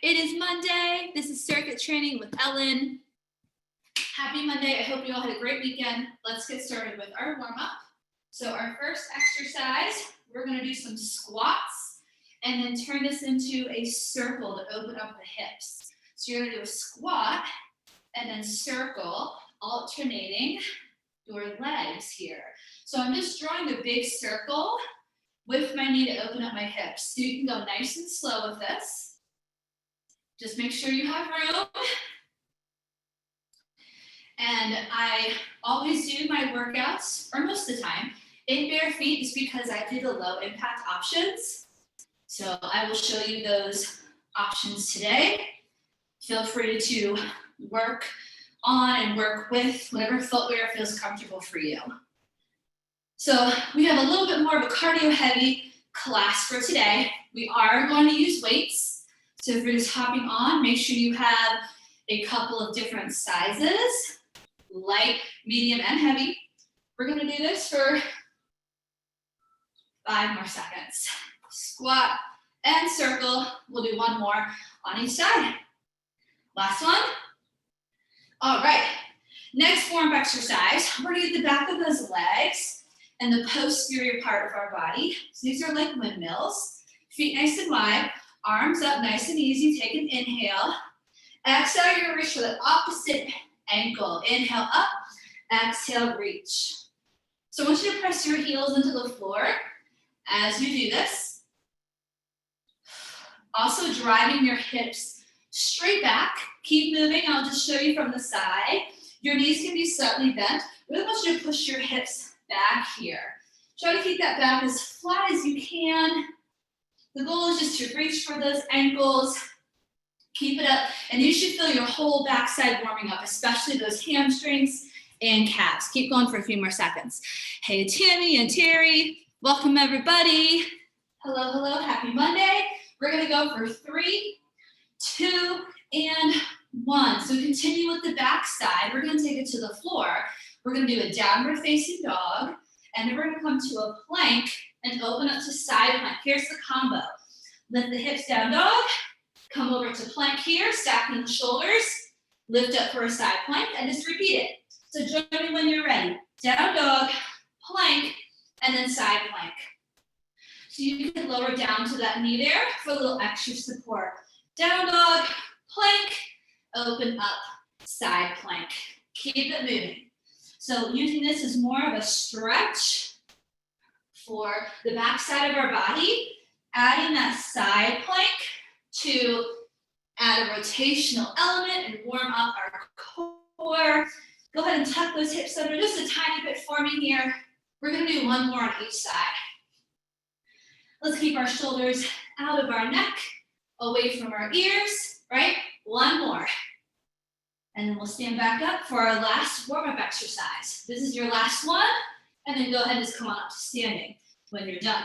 It is Monday. This is Circuit Training with Ellen. Happy Monday. I hope you all had a great weekend. Let's get started with our warm-up. So our first exercise, we're going to do some squats and then turn this into a circle to open up the hips. So you're going to do a squat and then circle, alternating your legs here. So I'm just drawing a big circle with my knee to open up my hips. So you can go nice and slow with this. Just make sure you have room. And I always do my workouts, or most of the time, in bare feet just because I do the low impact options. So I will show you those options today. Feel free to work on and work with whatever footwear feels comfortable for you. So we have a little bit more of a cardio heavy class for today. We are going to use weights. So if you're just hopping on, make sure you have a couple of different sizes, light, medium, and heavy. We're going to do this for 5 more seconds. Squat and circle. We'll do one more on each side. Last one. All right. Next warm-up exercise. We're going to get the back of those legs and the posterior part of our body. So these are like windmills. Feet nice and wide. Arms up, nice and easy. Take an inhale. Exhale, you're going to reach for the opposite ankle. Inhale up, exhale, reach. So I want you to press your heels into the floor as you do this. Also driving your hips straight back. Keep moving. I'll just show you from the side. Your knees can be slightly bent. Really want you to push your hips back here. Try to keep that back as flat as you can. The goal is just to reach for those ankles, keep it up, and you should feel your whole backside warming up, especially those hamstrings and calves. Keep going for a few more seconds. Hey, Tammy and Terry, welcome everybody. Hello, hello, happy Monday. We're gonna go for 3, 2, and 1. So continue with the backside. We're gonna take it to the floor. We're gonna do a downward facing dog, and then we're gonna come to a plank and open up to side plank. Here's the combo. Lift the hips, down dog. Come over to plank here, stacking the shoulders. Lift up for a side plank and just repeat it. So join me when you're ready. Down dog, plank, and then side plank. So you can lower down to that knee there for a little extra support. Down dog, plank, open up, side plank. Keep it moving. So using this as more of a stretch for the back side of our body, adding that side plank to add a rotational element and warm up our core. Go ahead and tuck those hips under just a tiny bit for me here. We're going to do one more on each side. Let's keep our shoulders out of our neck, away from our ears, right? One more. And then we'll stand back up for our last warm-up exercise. This is your last one. And then go ahead and just come on up to standing when you're done.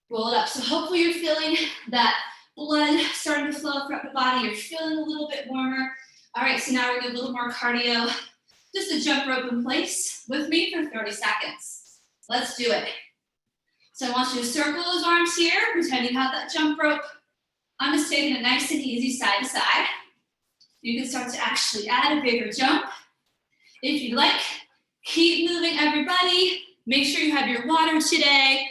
Roll it up. So hopefully you're feeling that blood starting to flow throughout the body. You're feeling a little bit warmer. All right, so now we're gonna do a little more cardio. Just a jump rope in place with me for 30 seconds. Let's do it. So I want you to circle those arms here, pretend you have that jump rope. I'm just taking it nice and easy side to side. You can start to actually add a bigger jump if you'd like. Keep moving, everybody. Make sure you have your water today.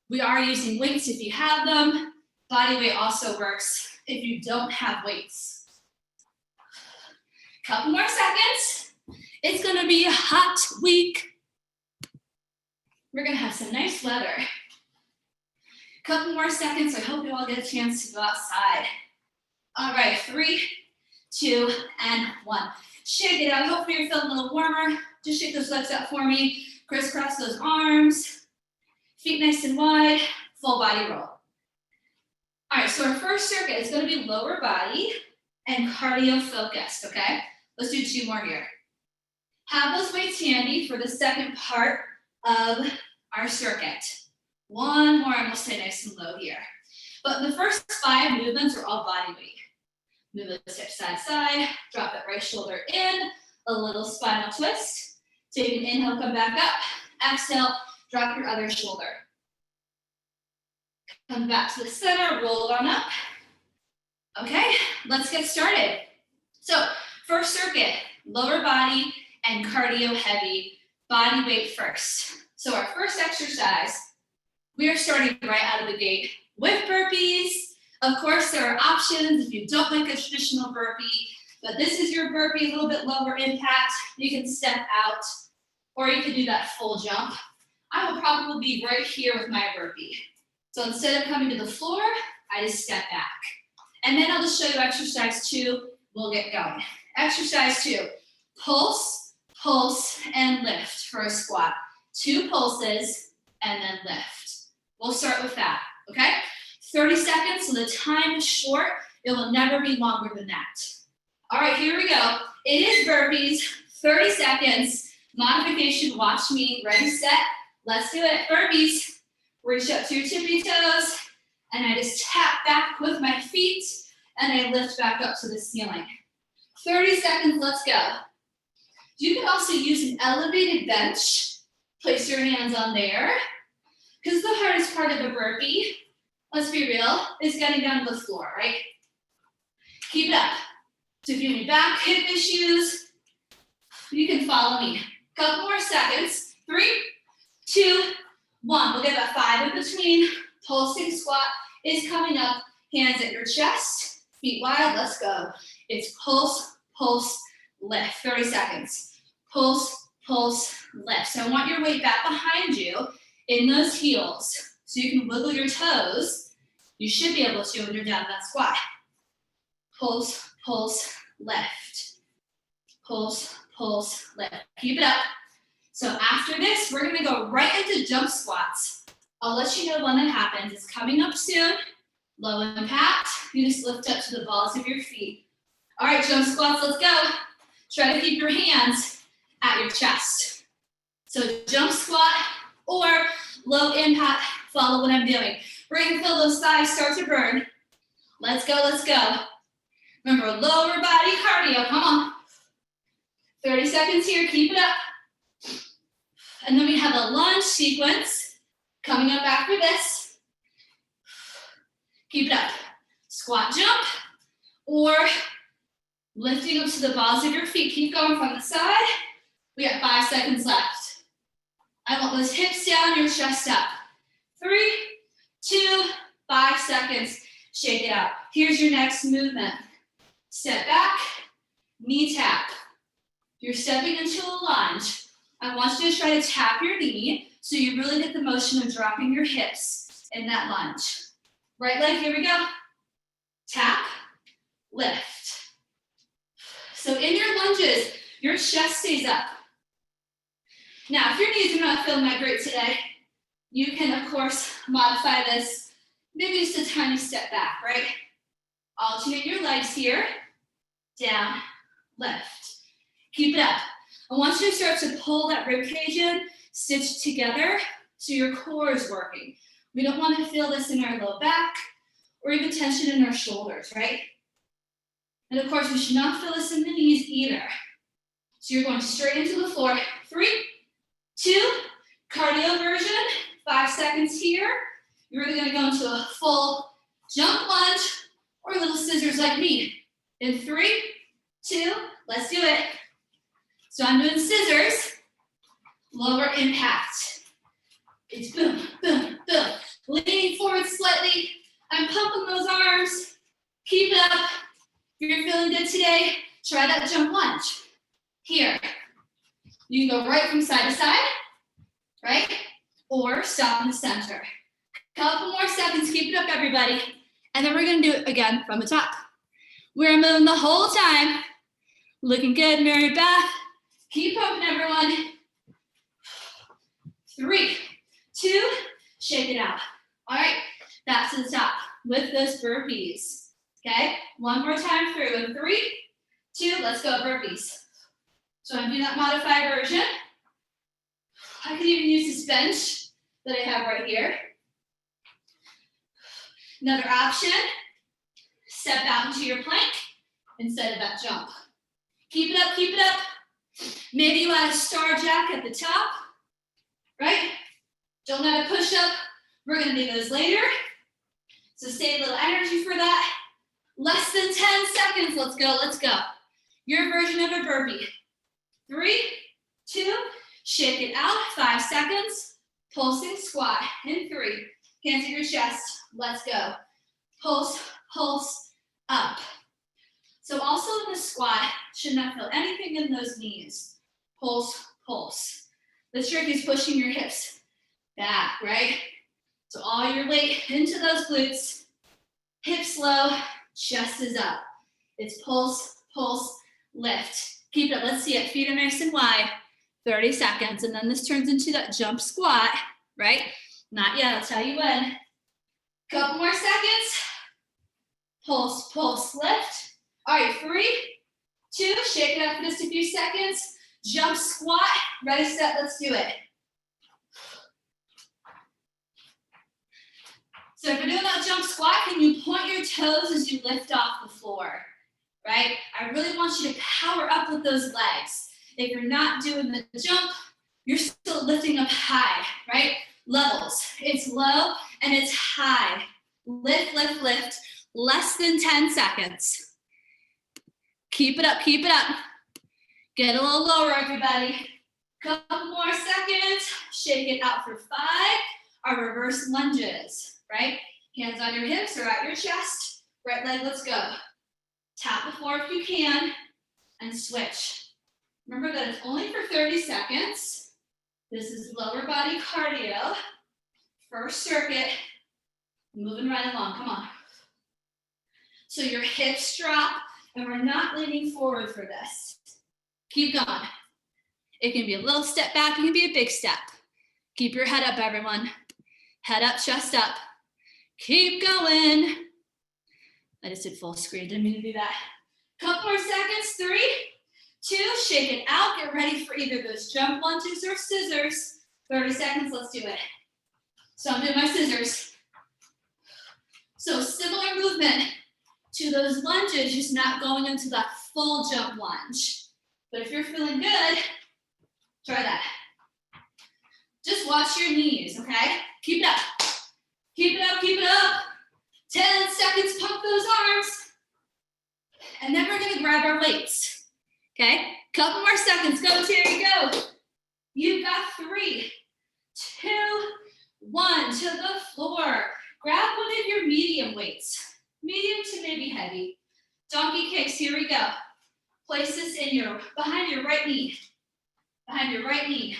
We are using weights if you have them. Body weight also works if you don't have weights. Couple more seconds. It's gonna be a hot week. We're gonna have some nice weather. Couple more seconds. I hope you all get a chance to go outside. All right, 3, 2, and 1. Shake it out. Hopefully you're feeling a little warmer. Just shake those legs out for me. Crisscross those arms. Feet nice and wide. Full body roll. All right, so our first circuit is going to be lower body and cardio focused, okay? Let's do 2 more here. Have those weights handy for the second part of our circuit. 1 more and we'll stay nice and low here. But the first 5 movements are all body weight. Move those hips side to side, drop that right shoulder in, a little spinal twist. Take an inhale, come back up. Exhale, drop your other shoulder. Come back to the center, roll it on up. Okay, let's get started. So first circuit, lower body and cardio heavy, body weight first. So our first exercise, we are starting right out of the gate with burpees. Of course, there are options if you don't like a traditional burpee, but this is your burpee, a little bit lower impact. You can step out, or you can do that full jump. I will probably be right here with my burpee. So instead of coming to the floor, I just step back. And then I'll just show you exercise 2. We'll get going. Exercise 2, pulse, pulse, and lift for a squat. 2 pulses, and then lift. We'll start with that, okay? 30 seconds, so the time is short. It will never be longer than that. All right, here we go. It is burpees, 30 seconds. Modification, watch me. Ready, set, let's do it. Burpees. Reach up to your tippy toes, and I just tap back with my feet, and I lift back up to the ceiling. 30 seconds, let's go. You can also use an elevated bench. Place your hands on there, because the hardest part of a burpee, let's be real, is getting down to the floor, right? Keep it up. So if you have any back, hip issues, you can follow me. Couple more seconds. 3, 2, 1. We'll get about 5 in between. Pulsing squat is coming up. Hands at your chest, feet wide. Let's go. It's pulse, pulse, lift. 30 seconds. Pulse, pulse, lift. So I want your weight back behind you in those heels so you can wiggle your toes. You should be able to when you're down in that squat. Pulse, pulse, lift. Pulse, pulse, lift. Keep it up. So after this, we're gonna go right into jump squats. I'll let you know when that happens. It's coming up soon. Low impact. You just lift up to the balls of your feet. All right, jump squats, let's go. Try to keep your hands at your chest. So jump squat or low impact, follow what I'm doing. We're gonna feel those thighs start to burn. Let's go, let's go. Remember, lower body cardio, come on. 30 seconds here, keep it up. And then we have a lunge sequence coming up after this. Keep it up. Squat jump or lifting up to the balls of your feet. Keep going from the side. We got 5 seconds left. I want those hips down, your chest up. 3, 2, 5 seconds. Shake it out. Here's your next movement. Step back, knee tap. You're stepping into a lunge. I want you to try to tap your knee so you really get the motion of dropping your hips in that lunge. Right leg, here we go. Tap, lift. So in your lunges, your chest stays up. Now, if your knees are not feeling that great today, you can, of course, modify this. Maybe just a tiny step back, right? Alternate your legs here. Down, lift. Keep it up. I want you to start to pull that rib cage in, stitch together so your core is working. We don't want to feel this in our low back or even tension in our shoulders, right? And of course, we should not feel this in the knees either. So you're going straight into the floor. 3, 2, cardio version, 5 seconds here. You're really gonna go into a full jump lunge or little scissors like me. In 3, 2, let's do it. So I'm doing scissors, lower impact. It's boom, boom, boom. Leaning forward slightly. I'm pumping those arms. Keep it up. If you're feeling good today, try that jump lunge. Here. You can go right from side to side, right? Or stop in the center. Couple more seconds. Keep it up, everybody. And then we're going to do it again from the top. We're moving the whole time. Looking good, Mary Beth. Keep pumping, everyone. 3, 2, shake it out. All right, back to the top with those burpees. Okay, one more time through. In 3, 2, let's go, burpees. So I'm doing that modified version. I could even use this bench that I have right here. Another option, step out into your plank instead of that jump. Keep it up, keep it up. Maybe you add a star jack at the top, right? Don't add a push-up. We're gonna do those later. So save a little energy for that. Less than 10 seconds. Let's go, let's go. Your version of a burpee. 3, 2, shake it out. 5 seconds. Pulsing squat in 3. Hands at your chest. Let's go. Pulse, pulse, up. So also in the squat, should not feel anything in those knees. Pulse, pulse. The trick is pushing your hips back, right? So all your weight into those glutes. Hips low, chest is up. It's pulse, pulse, lift. Keep it, let's see it. Feet are nice and wide. 30 seconds. And then this turns into that jump squat, right? Not yet, I'll tell you when. Couple more seconds. Pulse, pulse, lift. All right, 3, 2, shake it up for just a few seconds. Jump squat, ready, set, let's do it. So if you're doing that jump squat, can you point your toes as you lift off the floor, right? I really want you to power up with those legs. If you're not doing the jump, you're still lifting up high, right? Levels, it's low and it's high. Lift, lift, lift, less than 10 seconds. Keep it up, keep it up. Get a little lower, everybody. Couple more seconds. Shake it out for 5. Our reverse lunges, right? Hands on your hips or at your chest. Right leg, let's go. Tap the floor if you can and switch. Remember that it's only for 30 seconds. This is lower body cardio. First circuit. Moving right along, come on. So your hips drop and we're not leaning forward for this. Keep going. It can be a little step back, it can be a big step. Keep your head up, everyone. Head up, chest up. Keep going. I just did full screen, didn't mean to do that. Couple more seconds, 3, 2, shake it out. Get ready for either those jump lunges or scissors. 30 seconds, let's do it. So I'm doing my scissors. So similar movement to those lunges, just not going into that full jump lunge. But if you're feeling good, try that. Just watch your knees, okay? Keep it up. Keep it up, keep it up. 10 seconds, pump those arms. And then we're gonna grab our weights, okay? Couple more seconds, go Terry, go. You've got 3, 2, 1, to the floor. Grab one of your medium weights. Medium to maybe heavy. Donkey kicks, here we go. Place this behind your right knee. Behind your right knee.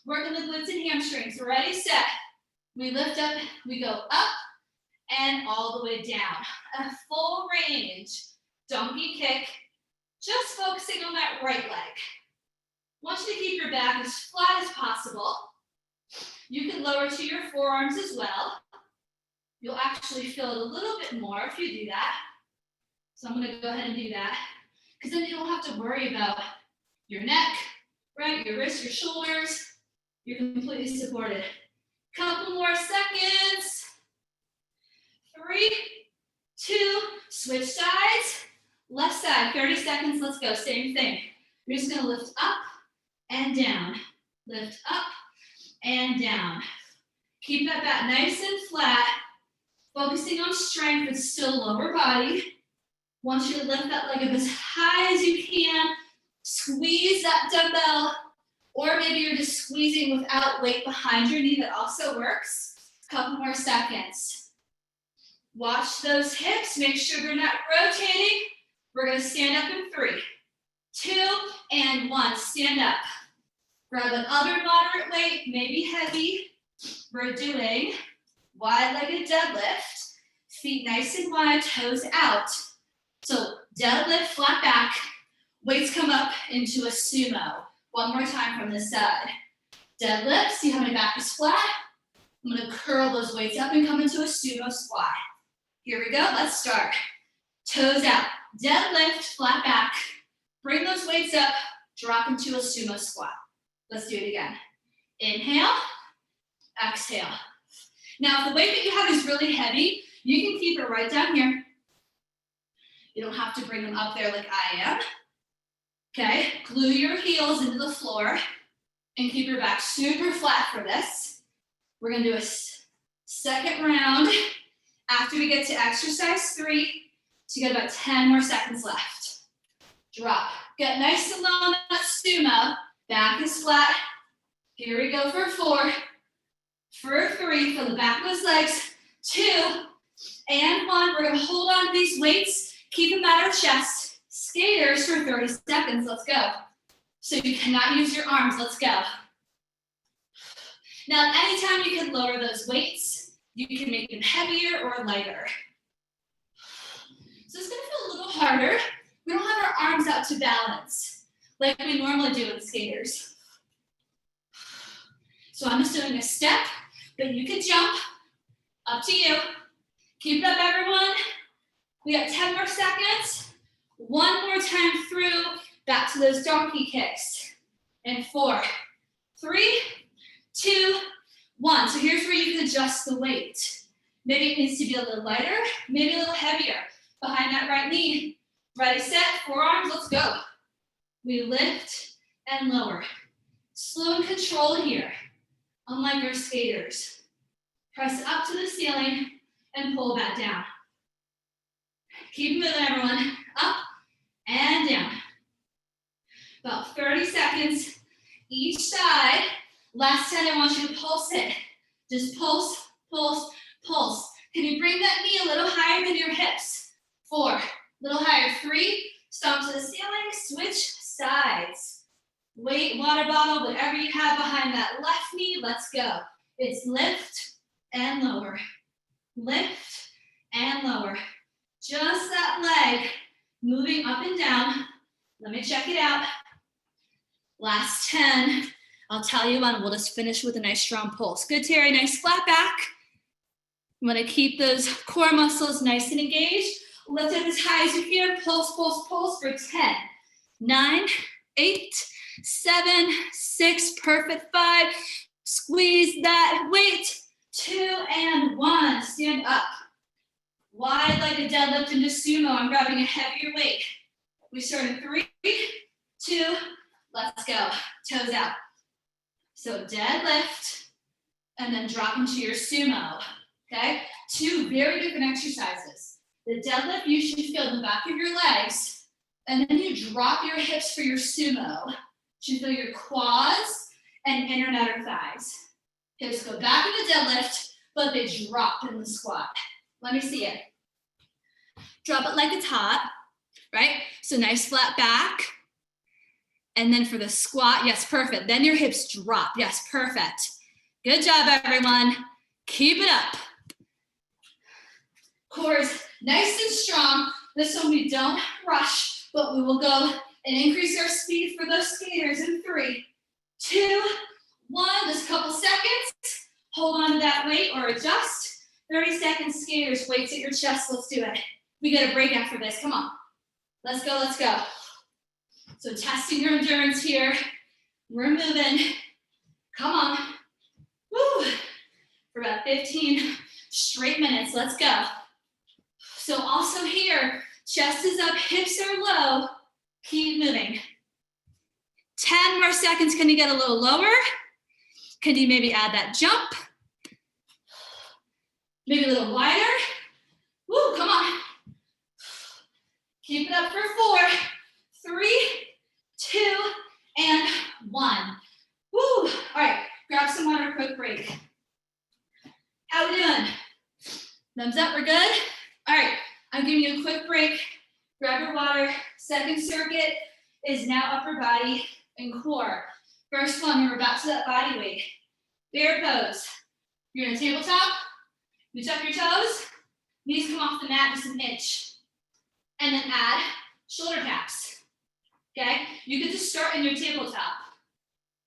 Working the glutes and hamstrings. Ready, set. We lift up, we go up and all the way down. A full range. Donkey kick. Just focusing on that right leg. Want you to keep your back as flat as possible. You can lower to your forearms as well. You'll actually feel it a little bit more if you do that. So I'm gonna go ahead and do that. Because then you don't have to worry about your neck, right? Your wrists, your shoulders. You're completely supported. Couple more seconds. 3, 2, switch sides. Left side, 30 seconds, let's go. Same thing. You're just gonna lift up and down. Lift up and down. Keep that back nice and flat. Focusing on strength, but still lower body. Want you to lift that leg up as high as you can. Squeeze that dumbbell. Or maybe you're just squeezing without weight behind your knee. That also works. Couple more seconds. Watch those hips. Make sure they're not rotating. We're going to stand up in 3, 2, and 1. Stand up. Grab another moderate weight, maybe heavy. We're doing wide-legged deadlift. Feet nice and wide, toes out. So deadlift, flat back. Weights come up into a sumo. One more time from this side. Deadlift, see how my back is flat? I'm gonna curl those weights up and come into a sumo squat. Here we go, let's start. Toes out, deadlift, flat back. Bring those weights up, drop into a sumo squat. Let's do it again. Inhale, exhale. Now, if the weight that you have is really heavy, you can keep it right down here. You don't have to bring them up there like I am. Okay, glue your heels into the floor and keep your back super flat for this. We're gonna do a second round after we get to exercise 3, So you got about 10 more seconds left. Drop. Get nice and low in that sumo. Back is flat. Here we go for 4. For 3, feel the back of those legs. 2 and 1. We're gonna hold on to these weights. Keep them at our chest. Skaters for 30 seconds. Let's go. So you cannot use your arms. Let's go. Now, anytime you can lower those weights, you can make them heavier or lighter. So it's gonna feel a little harder. We don't have our arms out to balance like we normally do with skaters. So I'm just doing a step, but you can jump. Up to you. Keep it up, everyone. We got 10 more seconds. 1 more time through, back to those donkey kicks. And 4, 3, 2, 1. So here's where you can adjust the weight. Maybe it needs to be a little lighter, maybe a little heavier. Behind that right knee. Ready, set, forearms, let's go. We lift and lower. Slow and controlled here, unlike our skaters. Press up to the ceiling and pull back down. Keep moving, everyone. Up and down. About 30 seconds each side. Last 10, I want you to pulse it. Just pulse, pulse, pulse. Can you bring that knee a little higher than your hips? 4, a little higher. 3, stomp to the ceiling, switch sides. Weight, water bottle, whatever you have behind that left knee, let's go. It's lift and lower. Lift and lower. Just that leg moving up and down. Let me check it out. Last 10. I'll tell you when, we'll just finish with a nice strong pulse. Good, Terry, nice flat back. You wanna keep those core muscles nice and engaged. Lift up as high as you can, pulse, pulse, pulse for 10, 9, 8, 7, 6, perfect, 5. Squeeze that weight, 2 and 1, stand up. Wide-legged deadlift into sumo, I'm grabbing a heavier weight. We start in 3, 2, let's go, toes out. So deadlift, and then drop into your sumo, okay? 2 very different exercises. The deadlift, you should feel the back of your legs, and then you drop your hips for your sumo. You should feel your quads and inner and outer thighs. Hips go back in the deadlift, but they drop in the squat. Let me see it. Drop it like it's hot, right? So nice flat back. And then for the squat, yes, perfect. Then your hips drop, yes, perfect. Good job, everyone. Keep it up. Core is nice and strong. This one we don't rush, but we will go and increase our speed for those skaters in 3, 2, 1. Just a couple seconds. Hold on to that weight or adjust. 30 seconds, skaters, weights at your chest. Let's do it. We get a break after this. Come on. Let's go, let's go. So testing your endurance here. We're moving. Come on. Woo. For about 15 straight minutes. Let's go. So also here, chest is up, hips are low. Keep moving. 10 more seconds. Can you get a little lower? Can you maybe add that jump? Maybe a little wider. Woo, come on. Keep it up for 4, 3, 2, and 1. Woo, all right, grab some water, quick break. How we doing? Thumbs up, we're good? All right, I'm giving you a quick break. Grab your water. Second circuit is now upper body and core. First one, we're back to that body weight. Bear pose. You're in a tabletop. You tuck your toes. Knees come off the mat just an inch. And then add shoulder taps. Okay? You can just start in your tabletop.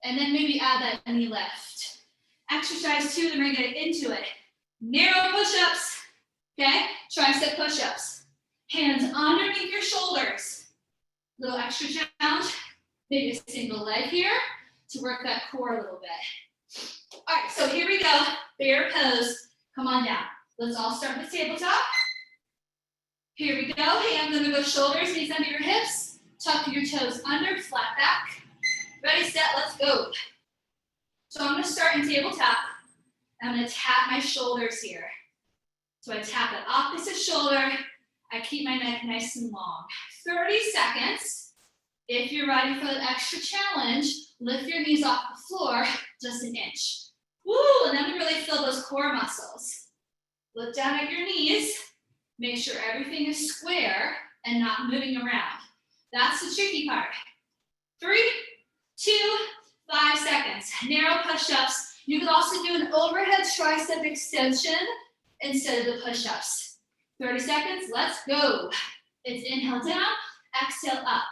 And then maybe add that knee lift. Exercise 2, then we're gonna get into it. Narrow push-ups. Okay? Tricep push-ups. Hands underneath your shoulders. Little extra challenge. Maybe a single leg here to work that core a little bit. All right, so here we go. Bear pose. Come on down. Let's all start with tabletop. Here we go. Hands under the shoulders, knees under your hips. Tuck your toes under, flat back. Ready, set, let's go. So I'm gonna start in tabletop. I'm gonna tap my shoulders here. So I tap the opposite shoulder I keep my neck nice and long. 30 seconds. If you're ready for the extra challenge, lift your knees off the floor just an inch. Woo, and then we really feel those core muscles. Look down at your knees. Make sure everything is square and not moving around. That's the tricky part. 3, 2, 5 seconds. Narrow push-ups. You could also do an overhead tricep extension instead of the push-ups. 30 seconds, let's go. It's inhale down, exhale up.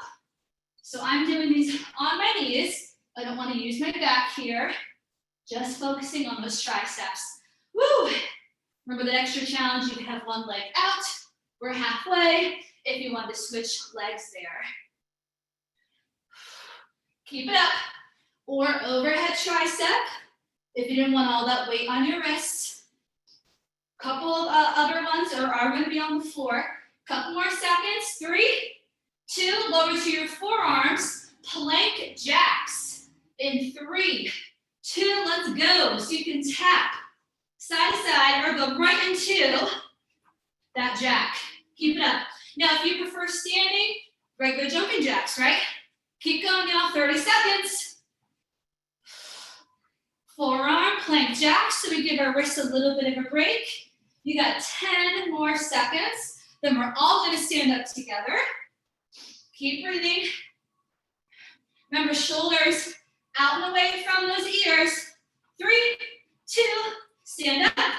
So I'm doing these on my knees. I don't want to use my back here. Just focusing on those triceps. Woo! Remember the extra challenge, you can have one leg out. We're halfway if you want to switch legs there. Keep it up. Or overhead tricep if you didn't want all that weight on your wrists. Couple of other ones are going to be on the floor. Couple more seconds. 3, 2, lower to your forearms. Plank jacks. In 3, 2, let's go. So you can tap side to side or go right into that jack. Keep it up. Now, if you prefer standing, regular jumping jacks, right? Keep going, y'all. 30 seconds. Forearm plank jacks, so we give our wrists a little bit of a break. You got 10 more seconds. Then we're all going to stand up together. Keep breathing. Remember, shoulders out and away from those ears. 3, 2, stand up.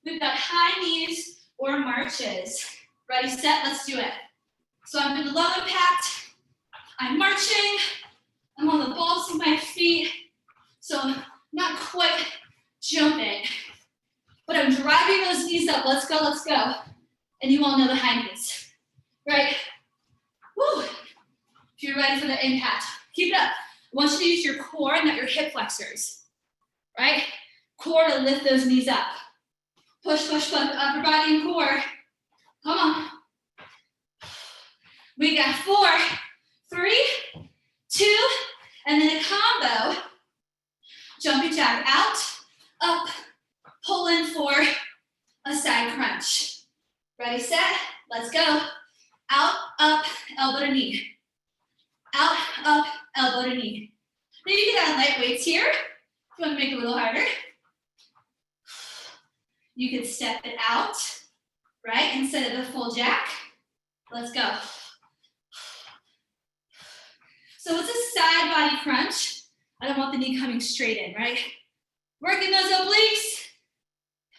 We've got high knees or marches. Ready, set, let's do it. So I'm in the low impact. I'm marching. I'm on the balls of my feet. So I'm not quite jumping, but I'm driving those knees up. Let's go, let's go. And you all know the high knees, right? Woo. If you're ready for the impact, keep it up. I want you to use your core, not your hip flexors, right? Core to lift those knees up. Push, push, push, upper body and core. Come on. We got 4, 3, 2, and then a combo. Jumping jack out, up, pull in for a side crunch. Ready, set, let's go. Out, up, elbow to knee. Out, up, elbow to knee. Now you can add light weights here if you want to make it a little harder. You can step it out, right, instead of the full jack. Let's go. So it's a side body crunch. I don't want the knee coming straight in, right? Working those obliques.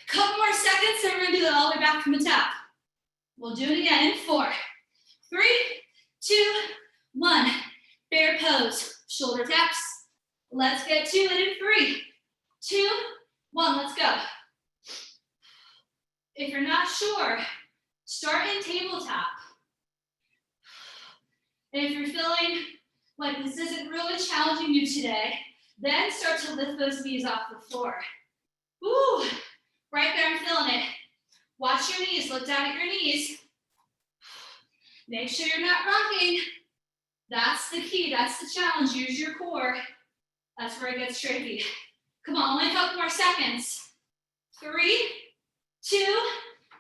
Couple more seconds, and we're gonna do that all the way back from the top. We'll do it again in 4, 3, 2, 1. Bear pose, shoulder taps. Let's get to it in 3, 2, 1, let's go. If you're not sure, start in tabletop. And if you're feeling like this isn't really challenging you today, then start to lift those knees off the floor. Woo, right there, I'm feeling it. Watch your knees, look down at your knees. Make sure you're not rocking. That's the key, that's the challenge, use your core. That's where it gets tricky. Come on, only a couple more seconds. 3, 2,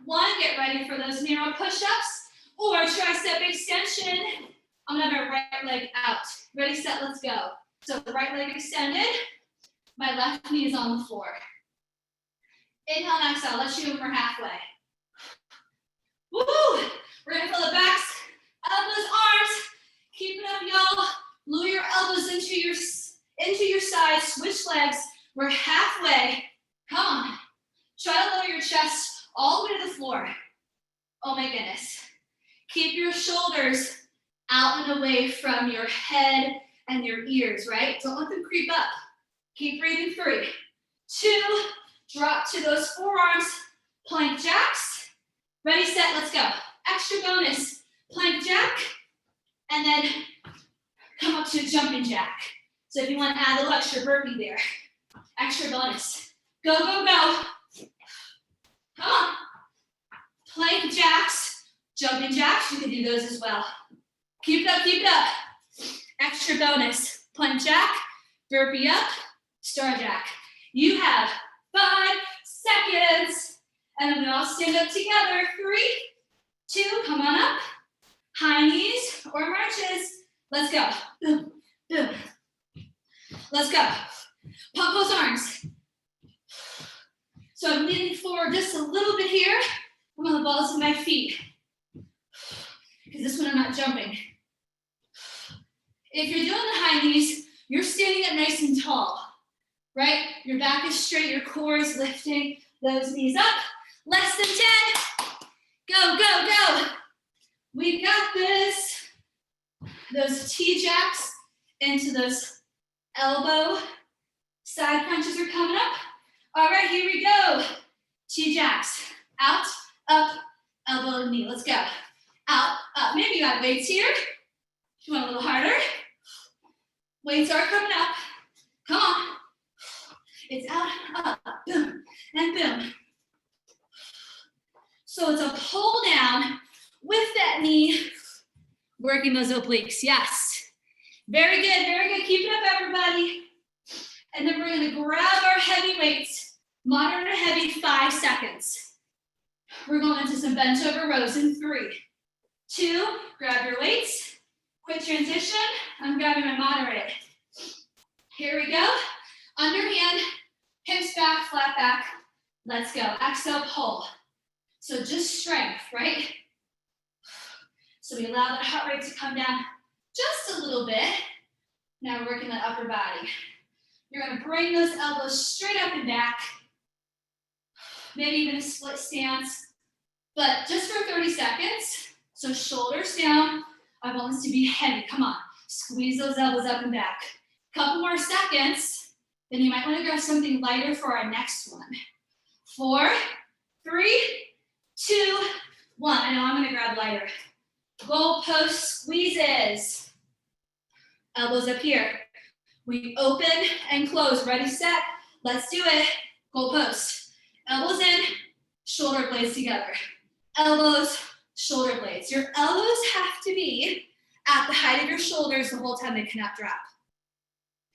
1, get ready for those narrow push-ups or tricep extension. I'm gonna have my right leg out. Ready, set, let's go. So the right leg extended, my left knee is on the floor. Inhale and exhale, let's shoot when we're halfway. Woo! We're gonna feel the backs of those arms. Keep it up, y'all. Lower your elbows into your sides, switch legs. We're halfway. Come on. Try to lower your chest all the way to the floor. Oh my goodness. Keep your shoulders out and away from your head and your ears, right? Don't let them creep up. Keep breathing. 3, 2, drop to those forearms, plank jacks. Ready, set, let's go. Extra bonus, plank jack, and then come up to a jumping jack. So if you want to add a little extra burpee there, extra bonus. Go, go, go. Come on. Plank jacks, jumping jacks, you can do those as well. Keep it up, keep it up. Extra bonus, plank jack, burpee up, star jack. You have 5 seconds. And then we all stand up together. 3, 2, come on up. High knees or marches. Let's go. Boom, boom. Let's go. Pump those arms. So I'm leaning forward just a little bit here. I'm on the balls of my feet. Because this one I'm not jumping. If you're doing the high knees, you're standing up nice and tall, right? Your back is straight, your core is lifting, those knees up. Less than 10. Go, go, go. We got this. Those T-jacks into those elbow side crunches are coming up. All right, here we go. T-jacks. Out, up, elbow, knee. Let's go. Out, up. Maybe you got weights here. If you want a little harder. Weights are coming up. Come on. It's out, up, boom, and boom. So it's a pull down with that knee, working those obliques. Yes. Very good, very good. Keep it up, everybody. And then we're gonna grab our heavy weights, moderate or heavy, 5 seconds. We're going into some bent over rows in 3, 2, grab your weights. Quick transition, I'm grabbing my moderate. Here we go. Underhand, hips back, flat back. Let's go. Exhale, pull. So just strength, right? So we allow that heart rate to come down just a little bit. Now we're working that upper body. You're gonna bring those elbows straight up and back. Maybe even a split stance, but just for 30 seconds. So shoulders down. I want this to be heavy. Come on. Squeeze those elbows up and back. Couple more seconds. Then you might want to grab something lighter for our next one. 4, 3, 2, 1. I know I'm going to grab lighter. Goal post squeezes. Elbows up here. We open and close. Ready, set. Let's do it. Goal post. Elbows in, shoulder blades together. Elbows, shoulder blades. Your elbows have to be at the height of your shoulders the whole time. They cannot drop.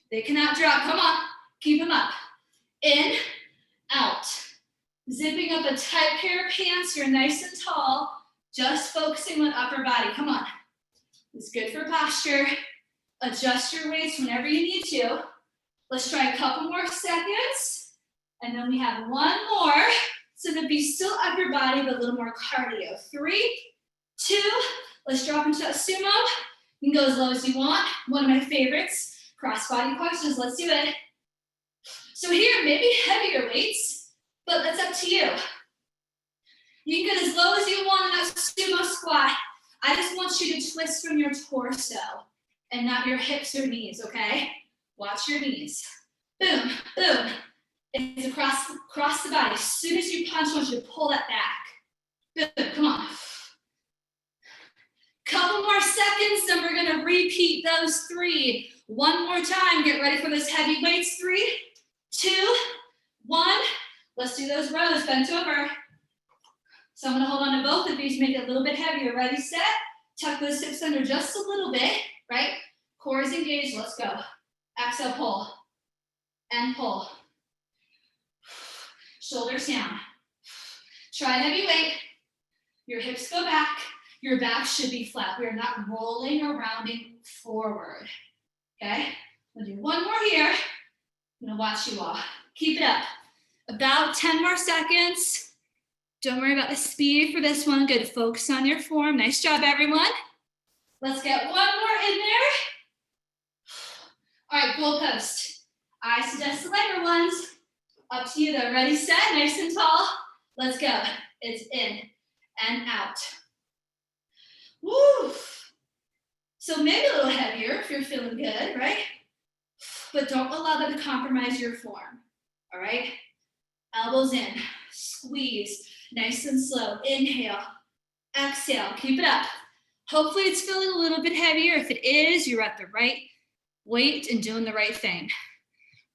They cannot drop. Come on. Keep them up. In, out. Zipping up a tight pair of pants. You're nice and tall. Just focusing on upper body. Come on. It's good for posture. Adjust your weights whenever you need to. Let's try a couple more seconds. And then we have one more. It's gonna be still upper body, but a little more cardio. 3, 2, let's drop into that sumo. You can go as low as you want. One of my favorites, cross body questions. Let's do it. So here, maybe heavier weights, but that's up to you. You can get as low as you want in that sumo squat. I just want you to twist from your torso and not your hips or knees, okay? Watch your knees. Boom, boom. It's across the body. As soon as you punch, I want you to pull that back. Boom, come on. Couple more seconds, then we're gonna repeat those 3. One more time, get ready for those heavy weights. 3, 2, 1. Let's do those rows, bent over. So I'm gonna hold on to both of these, make it a little bit heavier. Ready, set. Tuck those hips under just a little bit, right? Core is engaged, let's go. Exhale, pull, and pull. Shoulders down. Try heavy weight. Your hips go back. Your back should be flat. We are not rolling or rounding forward. Okay? We'll do one more here. I'm gonna watch you all. Keep it up. About 10 more seconds. Don't worry about the speed for this one. Good. Focus on your form. Nice job, everyone. Let's get one more in there. All right, goal post. I suggest the lighter ones. Up to you though. Ready, set, nice and tall. Let's go. It's in and out. Woo! So maybe a little heavier if you're feeling good, right? But don't allow that to compromise your form, all right? Elbows in, squeeze, nice and slow. Inhale, exhale, keep it up. Hopefully it's feeling a little bit heavier. If it is, you're at the right weight and doing the right thing.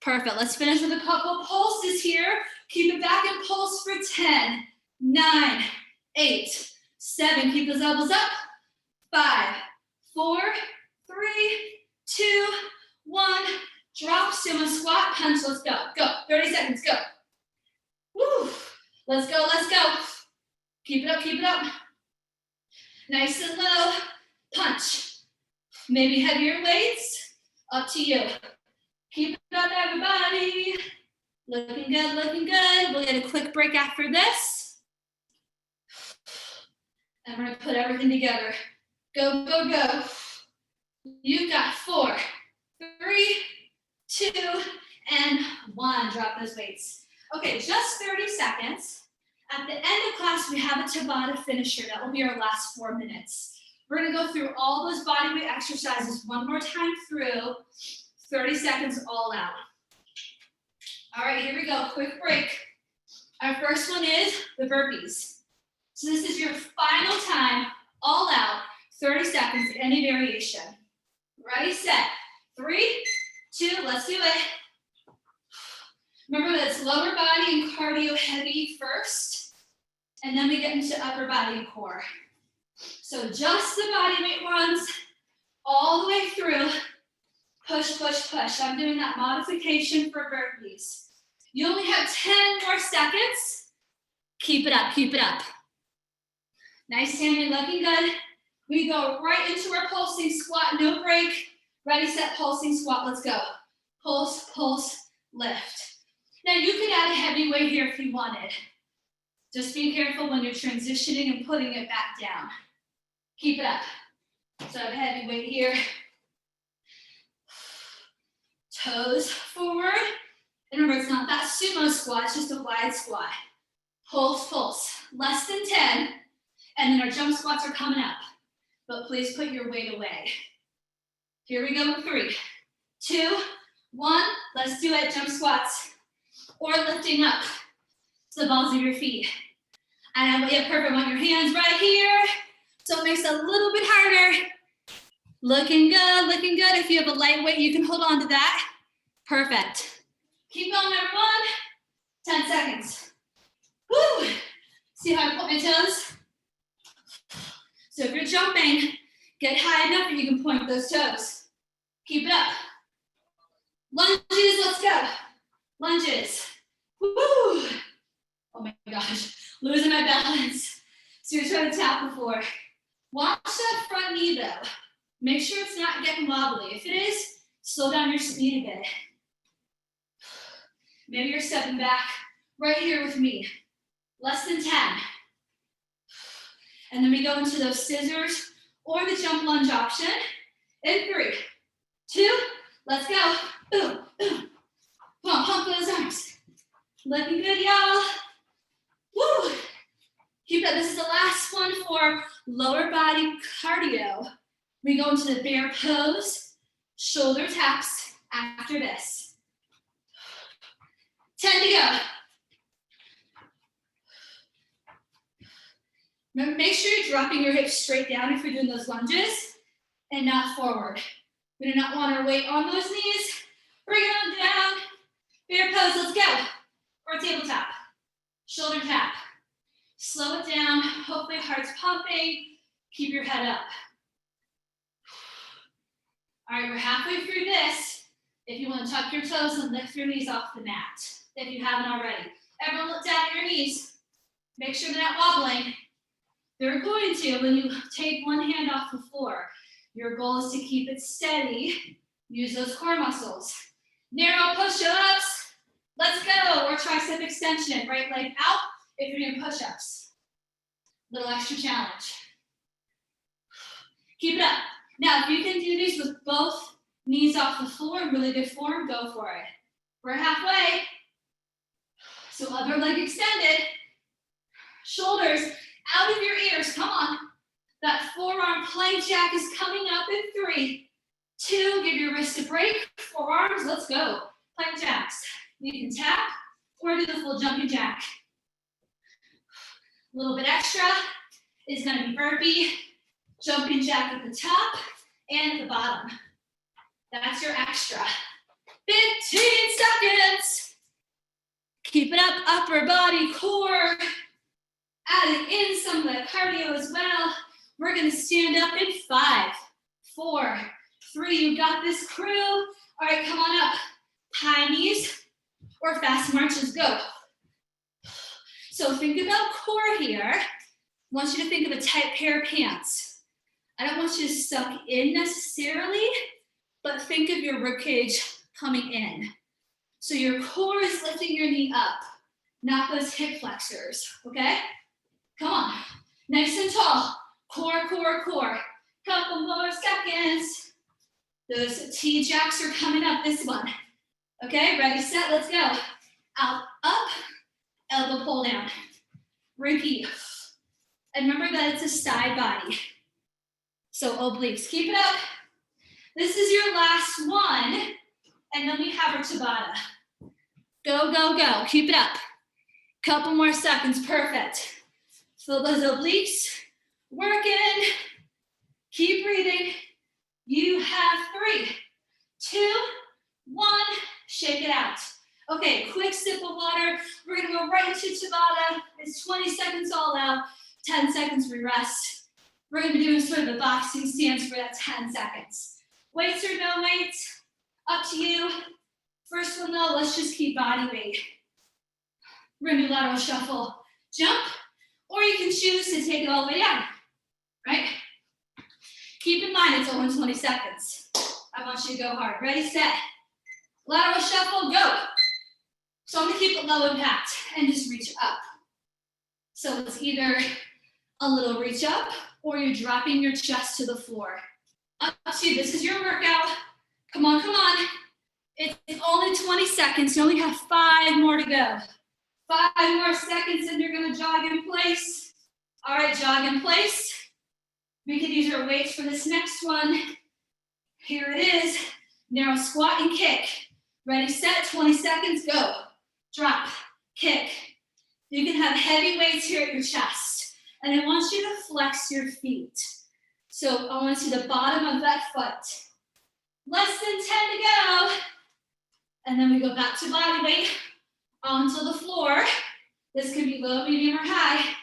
Perfect. Let's finish with a couple pulses here. Keep it back and pulse for 10, 9, 8, 7. Keep those elbows up. 5, 4, 3, 2, 1. Drop, sumo squat, punch. Let's go. Go. 30 seconds. Go. Woo. Let's go. Let's go. Keep it up. Keep it up. Nice and low, punch. Maybe heavier weights, up to you. Keep it up, everybody. Looking good, looking good. We'll get a quick break after this. And we're gonna put everything together. Go, go, go. You've got 4, 3, 2, and 1. Drop those weights. Okay, just 30 seconds. At the end of class, we have a Tabata finisher. That will be our last 4 minutes. We're gonna go through all those body weight exercises one more time through, 30 seconds all out. All right, here we go, quick break. Our first one is the burpees. So this is your final time, all out, 30 seconds, any variation. Ready, set, 3, 2, let's do it. Remember that it's lower body and cardio heavy first, and then we get into upper body and core. So just the body weight runs all the way through. Push, push, push. I'm doing that modification for burpees. You only have 10 more seconds. Keep it up, keep it up. Nice, Tammy, looking good. We go right into our pulsing squat, no break. Ready, set, pulsing squat, let's go. Pulse, pulse, lift. Now you could add a heavy weight here if you wanted. Just be careful when you're transitioning and putting it back down. Keep it up. So I have a heavy weight here. Toes forward. And remember, it's not that sumo squat, it's just a wide squat. Pulse, pulse. Less than 10. And then our jump squats are coming up. But please put your weight away. Here we go with 3, 2, 1. Let's do it, jump squats. Or lifting up to the balls of your feet. And yeah, perfect, I want your hands right here. So it makes it a little bit harder. Looking good, looking good. If you have a lightweight, you can hold on to that. Perfect. Keep going, everyone. 10 seconds. Woo! See how I put my toes? So if you're jumping, get high enough that you can point those toes. Keep it up. Lunges, let's go. Lunges. Woo! Oh my gosh, losing my balance. So you're trying to tap the floor. Watch that front knee though. Make sure it's not getting wobbly. If it is, slow down your speed a bit. Maybe you're stepping back right here with me. Less than 10. And then we go into those scissors or the jump lunge option. In 3, 2, let's go. Boom, boom. Pump those arms. Looking good, y'all. Woo! Keep that. This is the last one for lower body cardio. We go into the bear pose, shoulder taps after this. 10 to go. Remember, make sure you're dropping your hips straight down if you're doing those lunges and not forward. We do not want our weight on those knees. Bring it on down. Bear pose, let's go. Or tabletop. Shoulder tap. Slow it down. Hopefully heart's pumping. Keep your head up. All right, we're halfway through this. If you want to tuck your toes and lift your knees off the mat, if you haven't already. Everyone look down at your knees. Make sure they're not wobbling. They're going to when you take one hand off the floor. Your goal is to keep it steady. Use those core muscles. Narrow push-ups. Let's go. Or tricep extension. Right leg out if you're doing push-ups. Little extra challenge. Keep it up. Now, if you can do these with both knees off the floor in really good form, go for it. We're halfway. So other leg extended. Shoulders out of your ears. Come on. That forearm plank jack is coming up in 3, 2. Give your wrist a break. Forearms, let's go. Plank jacks. You can tap or do the full jumping jack. A little bit extra is going to be burpee, jumping jack at the top and at the bottom. That's your extra. 15 seconds. Keep it up, upper body, core. Adding in some of that cardio as well. We're gonna stand up in 5, 4, 3. You got this, crew. All right, come on up. High knees or fast marches, go. So think about core here. want you to think of a tight pair of pants. I don't want you to suck in necessarily, but think of your ribcage coming in. So your core is lifting your knee up, not those hip flexors, okay? Come on, nice and tall. Core, core, core. Couple more seconds. Those T-jacks are coming up, this one. Okay, ready, set, let's go. Out, up, elbow pull down. Repeat. And remember that it's a side body. So obliques, keep it up. This is your last one, and then we have our Tabata. Go, go, go, keep it up. Couple more seconds, perfect. Feel those obliques, working. Keep breathing. You have 3, 2, 1, shake it out. Okay, quick sip of water. We're gonna go right into Tabata. It's 20 seconds all out, 10 seconds we rest. We're gonna be doing sort of the boxing stance for that 10 seconds. Weights or no weights, up to you. First one though, let's just keep body weight. We're gonna do lateral shuffle, jump, or you can choose to take it all the way down, right? Keep in mind, it's only 20 seconds. I want you to go hard. Ready, set. Lateral shuffle, go. So I'm gonna keep it low impact and just reach up. So it's either a little reach up or you're dropping your chest to the floor. Up to you, this is your workout. Come on, come on. It's only 20 seconds, you only have 5 more to go. 5 more seconds and you're gonna jog in place. All right, jog in place. We can use our weights for this next one. Here it is. Narrow squat and kick. Ready, set, 20 seconds, go. Drop, kick. You can have heavy weights here at your chest. And I want you to flex your feet. So I want to see the bottom of that foot. Less than 10 to go. And then we go back to body weight onto the floor. This can be low, medium, or high.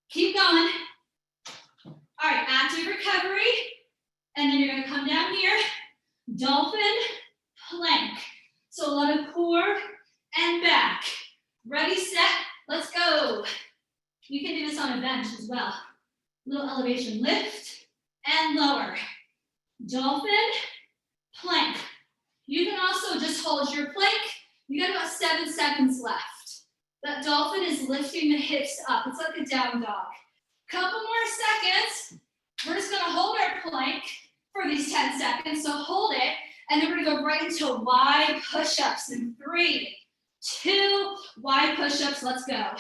Keep going. All right, active recovery. And then you're gonna come down here, dolphin, plank. So a lot of core and back. Ready, set, let's go. You can do this on a bench as well. Little elevation, lift and lower. Dolphin, plank. You can also just hold your plank. You got about 7 seconds left. That dolphin is lifting the hips up. It's like a down dog. Couple more seconds. We're just gonna hold our plank for these 10 seconds. So hold it, and then we're gonna go right into wide push-ups in 3, 2, wide push-ups, let's go.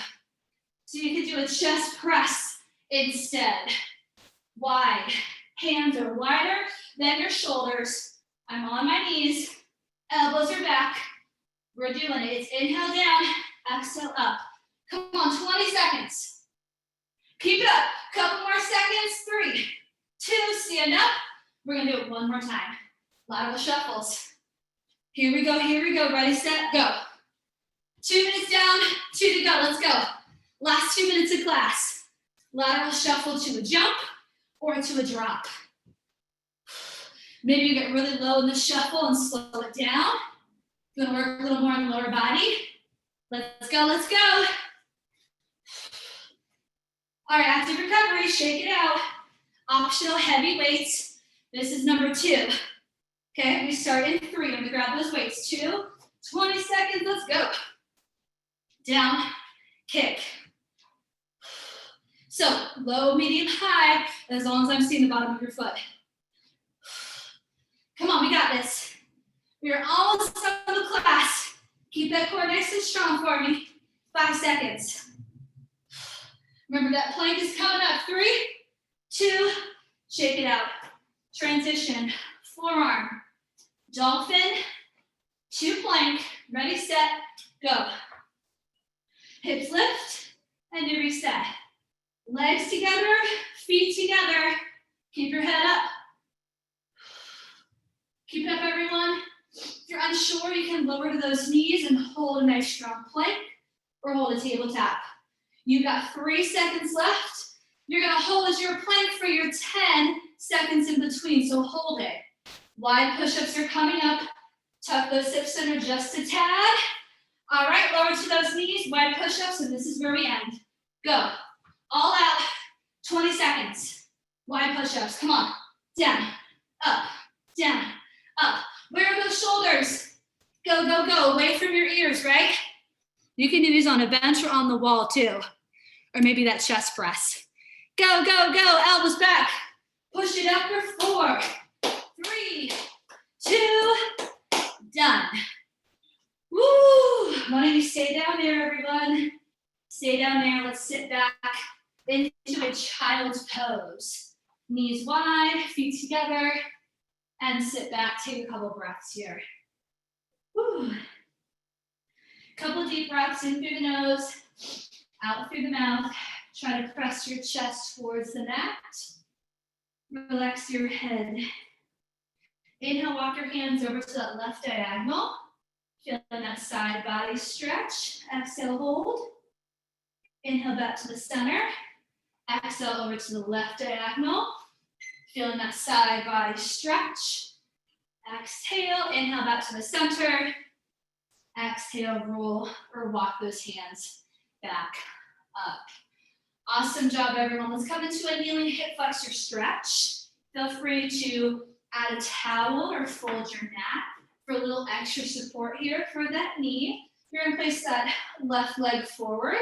So you can do a chest press instead. Wide, hands are wider than your shoulders. I'm on my knees, elbows are back. We're doing it, it's inhale down, exhale up. Come on, 20 seconds. Keep it up, couple more seconds, 3, 2, stand up. We're gonna do it one more time. Lateral shuffles. Here we go, ready, set, go. 2 minutes down, 2 to go, let's go. Last 2 minutes of class. Lateral shuffle to a jump or to a drop. Maybe you get really low in the shuffle and slow it down. You're gonna work a little more on the lower body. Let's go, let's go. All right, active recovery, shake it out. Optional heavy weights. This is number 2. Okay, we start in 3. I'm gonna grab those weights. 2, 20 seconds, let's go. Down, kick. So, low, medium, high, as long as I'm seeing the bottom of your foot. Come on, we got this. We are almost done with the class. Keep that core nice and strong for me. 5 seconds. Remember that plank is coming up. 3, 2, shake it out. Transition, forearm, dolphin, to plank, ready, set, go. Hips lift, and you reset. Legs together, feet together. Keep your head up. Keep it up, everyone. If you're unsure, you can lower to those knees and hold a nice strong plank or hold a table tap. You've got 3 seconds left. You're gonna hold as your plank for your 10 seconds in between, so hold it. Wide push-ups are coming up. Tuck those hips under just a tad. All right, lower to those knees, wide push-ups, and this is where we end. Go. All out. 20 seconds. Wide push-ups, come on. Down, up, down, up. Where are those shoulders? Go, go, go, away from your ears, right? You can do these on a bench or on the wall too. Or maybe that chest press. Go, go, go, elbows back. Push it up for 4, 3, 2, done. Woo! Why don't you stay down there, everyone? Stay down there, let's sit back into a child's pose. Knees wide, feet together, and sit back, take a couple breaths here. Woo. Couple deep breaths in through the nose, out through the mouth. Try to press your chest towards the mat. Relax your head. Inhale, walk your hands over to that left diagonal. Feeling that side body stretch. Exhale, hold. Inhale back to the center. Exhale over to the left diagonal. Feeling that side body stretch. Exhale, inhale back to the center. Exhale, roll or walk those hands back up. Awesome job, everyone. Let's come into a kneeling hip flexor stretch. Feel free to add a towel or fold your mat for a little extra support here for that knee. You're gonna place that left leg forward.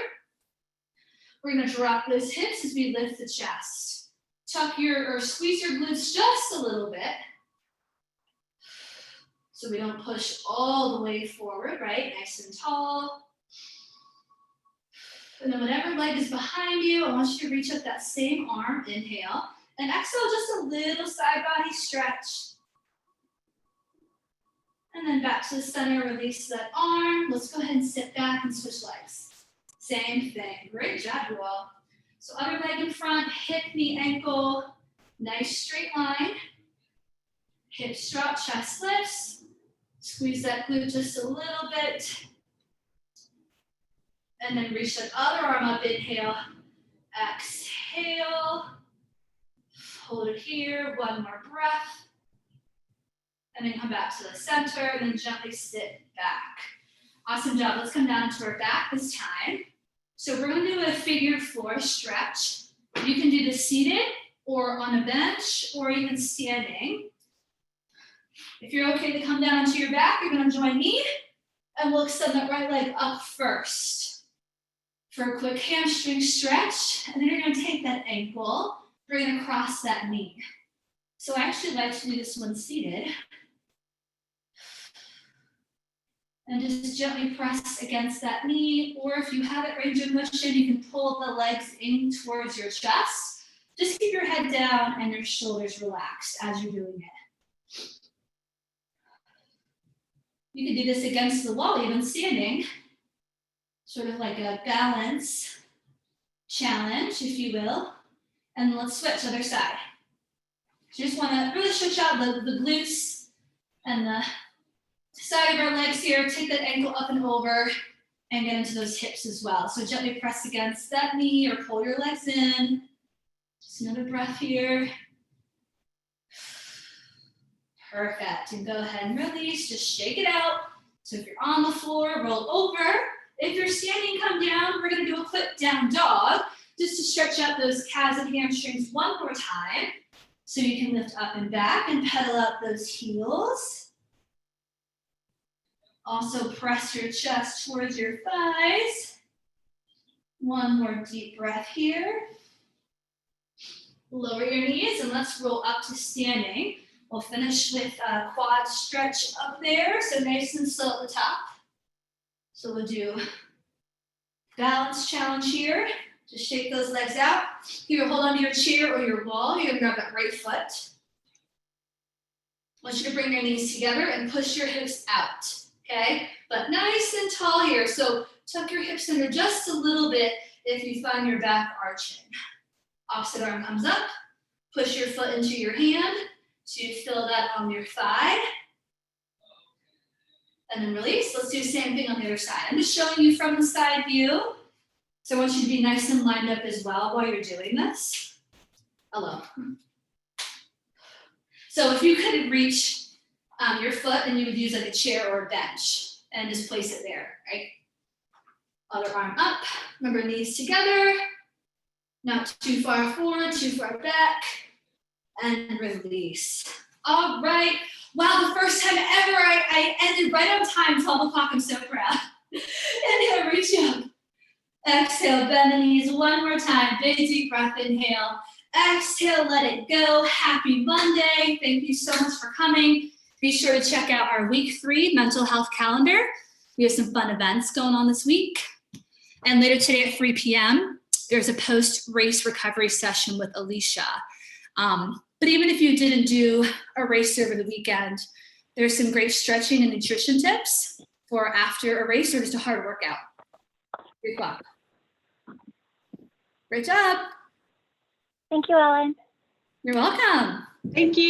We're gonna drop those hips as we lift the chest. Tuck your, or squeeze your glutes just a little bit. So we don't push all the way forward, right? Nice and tall. And then whatever leg is behind you, I want you to reach up that same arm, inhale. And exhale, just a little side body stretch. And then back to the center, release that arm. Let's go ahead and sit back and switch legs. Same thing, great job, you all. So other leg in front, hip, knee, ankle, nice straight line. Hips drop, chest lifts. Squeeze that glute just a little bit. And then reach that other arm up, inhale. Exhale. Hold it here, one more breath. And then come back to the center and then gently sit back. Awesome job. Let's come down to our back this time. So we're going to do a figure 4 stretch. You can do this seated or on a bench or even standing. If you're okay to come down to your back, you're going to join me and we'll extend that right leg up first for a quick hamstring stretch. And then you're going to take that ankle, bring it across that knee. So I actually like to do this one seated. And just gently press against that knee, or if you have it range of motion, you can pull the legs in towards your chest. Just keep your head down and your shoulders relaxed as you're doing it. You can do this against the wall, even standing, sort of like a balance challenge, if you will. And let's switch other side. So you just want to really stretch out the glutes and the side of our legs here. Take that ankle up and over and get into those hips as well. So gently press against that knee or pull your legs in. Just another breath here. Perfect. And go ahead and release. Just shake it out. So if you're on the floor, roll over. If you're standing, come down. We're going to do a quick down dog just to stretch out those calves and hamstrings one more time. So you can lift up and back and pedal out those heels. Also press your chest towards your thighs. One more deep breath here. Lower your knees and let's roll up to standing. We'll finish with a quad stretch up there, so nice and slow at the top. So we'll do balance challenge here. Just shake those legs out. Either hold onto your chair or your wall. You're gonna grab that right foot. I want you to bring your knees together and push your hips out, okay? But nice and tall here. So tuck your hips under just a little bit if you find your back arching. Opposite arm comes up. Push your foot into your hand. So you feel that on your thigh. And then release. Let's do the same thing on the other side. I'm just showing you from the side view. So I want you to be nice and lined up as well while you're doing this. Hello. So if you couldn't reach your foot, then you would use like a chair or a bench and just place it there, right? Other arm up. Remember, knees together. Not too far forward, too far back, and release. All right. Wow, the first time ever I ended right on time, 12 o'clock. I'm so proud. Inhale, reach up. Exhale, bend the knees one more time. Big deep breath, inhale. Exhale, let it go. Happy Monday. Thank you so much for coming. Be sure to check out our week 3 mental health calendar. We have some fun events going on this week. And later today at 3 p.m., there's a post-race recovery session with Alicia. But even if you didn't do a race over the weekend, there's some great stretching and nutrition tips for after a race or just a hard workout. 3 o'clock. Great job. Thank you, Ellen. You're welcome. Thank you.